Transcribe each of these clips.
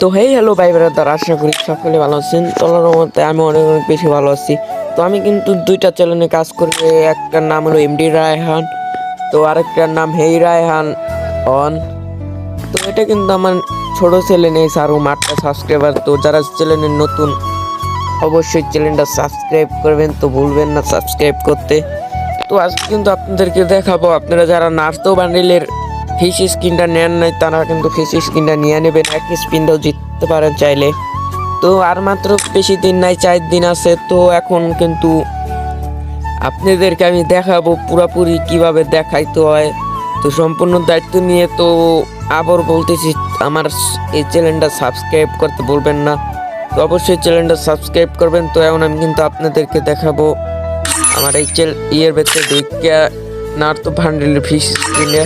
তো হ্যালো ভাই ব্রাদার, আশা করি সকলে ভালো আছেন। তোলার মধ্যে আমি অনেক অনেক বেশি ভালো আছি। তো আমি কিন্তু দুইটা চ্যানেলে কাজ করি। একটার নাম হলো এমডি রায়হান, তো আরেকটার নাম হেই রায়হান অন। তো এটা কিন্তু আমার ছোট চ্যানেল নেই আরও 8টা সাবস্ক্রাইবার। তো যারা চ্যানেলে নতুন অবশ্যই চ্যানেলটা সাবস্ক্রাইব করবেন, তো ভুলবেন না সাবস্ক্রাইব করতে। তো আজকে কিন্তু আপনাদেরকে দেখাবো, আপনারা যারা নার্তো বান্ডেলের ফিশ স্কিনটা নেন নাই তারা কিন্তু ফিশ স্কিনটা নিয়ে নেবেন, এক স্পিনটাও জিততে পারেন চাইলে। তো আর মাত্র বেশি দিন নাই, 4 দিন আছে। তো এখন কিন্তু আপনাদেরকে আমি দেখাবো পুরাপুরি কিভাবে দেখাইতে হয়। তো সম্পূর্ণ দায়িত্ব নিয়ে তো আবার বলতেছি, আমার এই চ্যানেলটা সাবস্ক্রাইব করতে বলবেন না। তো অবশ্যই চ্যানেলটা সাবস্ক্রাইব করবেন। তো এখন আমি কিন্তু আপনাদেরকে দেখাবো আমার এই ইয়ের ভেতরে ঢুকিয়া নার্তো বান্ডেলের ফিশ স্কিনে।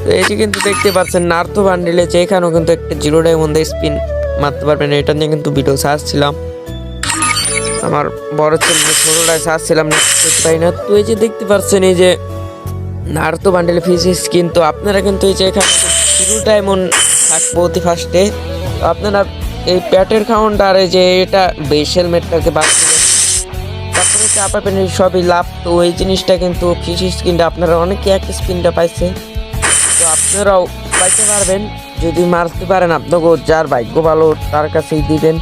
তো এটি কিন্তু দেখতে পাচ্ছেন নার্তো বান্ডেলে, যে এখানেও কিন্তু একটা 0 ডায়মন্ড স্পিন মারতে পারবেন। এটা নিয়ে কিন্তু ভিডিও ছাড়ছিলাম, আমার বড় চ্যানেলে ছোটটায় ছাড়ছিলাম না, তাই না। তো এই যে দেখতে পাচ্ছেন এই যে নার্তো বান্ডেলে ফিশ স্কিন, তো আপনারা কিন্তু এই যে এখানে 0 ডায়মন্ড থাকবো অতি ফার্স্টে। তো আপনারা এই প্যাটের কাউন্টার, এই যে এটা বেস হেলমেটটাকে বাদ দিবেন, তারপরে চাপা পেন, সবই লাভ। তো এই জিনিসটা কিন্তু ফিশ স্কিনটা আপনারা অনেকে এক স্পিনটা পাইছে, তো আপনারাও পাইতে পারবেন যদি মারতে পারেন। আপনাকেও যার ভাগ্য ভালো তার কাছেই দিবেন।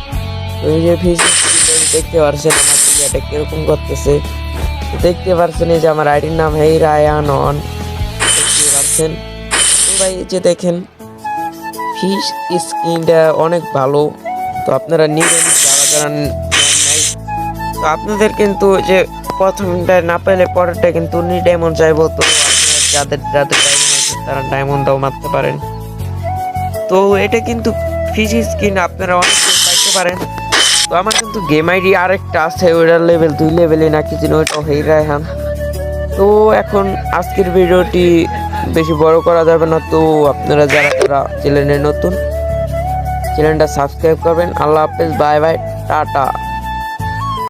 তো এই যে ফিশ দেখতে পারছেন আমার প্লেয়ারটা কিরকম করতেছে, দেখতে পারছেন এই যে আমার আইডির নাম হেই রায়ান অন, দেখতে পারছেন। তো ভাই এই যে দেখেন ফিশ স্কিনটা অনেক ভালো, তো আপনারা নিবেন যারা যারা নেন নাই। তো আপনাদের কিন্তু যে প্রথমটা না পেলে পরেরটা কিন্তু ডায়মন্ড চাইবো। তো আপনারা যাদের যাদের ডায়মন্ড আছে তারা ডায়মন্ডটাও মারতে পারেন। তো এটা কিন্তু ফিশ স্কিন আপনারা অনেক পাইতে পারেন। তো আমার কিন্তু গেম আইডি আরেকটা আছে, ওইটার লেভেল 2 লেভেলে নাকি যেন, ওইটাও হেই রায়হান। তো এখন আজকের ভিডিওটি বেশি বড় করা যাবে না। তো আপনারা যারা যারা চ্যানেলে নতুন, চ্যানেলটা সাবস্ক্রাইব করবেন। আল্লাহ হাফেজ, বাই বাই, টাটা।